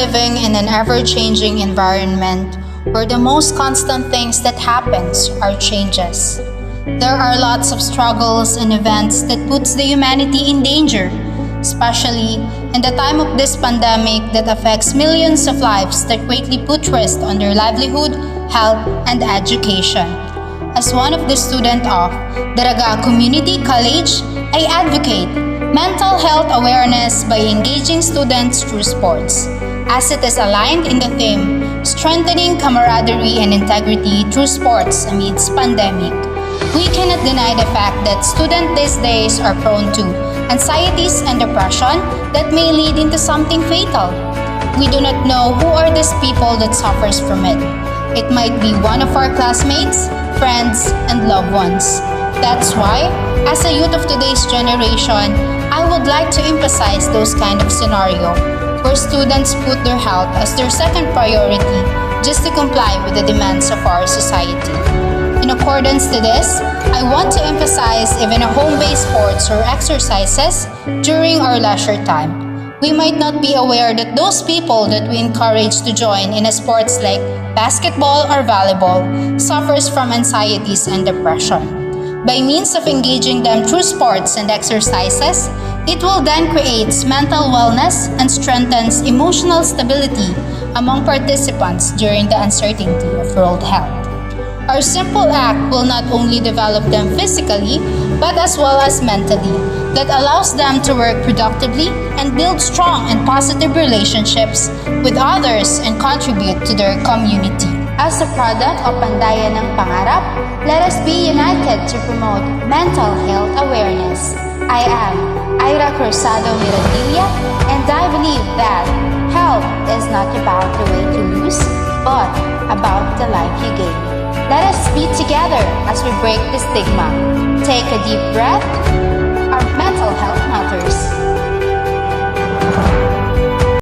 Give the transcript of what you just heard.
living in an ever-changing environment where the most constant things that happens are changes. There are lots of struggles and events that puts the humanity in danger, especially in the time of this pandemic that affects millions of lives that greatly put risk on their livelihood, health, and education. As one of the students of Daraga Community College, I advocate mental health awareness by engaging students through sports, as it is aligned in the theme, strengthening camaraderie and integrity through sports amidst pandemic. We cannot deny the fact that students these days are prone to anxieties and depression that may lead into something fatal. We do not know who are these people that suffers from it. It might be one of our classmates, friends, and loved ones. That's why, as a youth of today's generation, I would like to emphasize those kind of scenario where students put their health as their second priority just to comply with the demands of our society. In accordance to this, I want to emphasize even a home-based sports or exercises during our leisure time. We might not be aware that those people that we encourage to join in a sports like basketball or volleyball suffers from anxieties and depression. By means of engaging them through sports and exercises, it will then create mental wellness and strengthens emotional stability among participants during the uncertainty of world health. Our simple act will not only develop them physically, but as well as mentally, that allows them to work productively and build strong and positive relationships with others and contribute to their community. As a product of Pandayan ng Pangarap, let us be united to promote mental health awareness. I am Ira Cruzado Mirandilla, and I believe that health is not about the weight you lose, but about the life you gain. Let us be together as we break the stigma. Take a deep breath. Our mental health matters.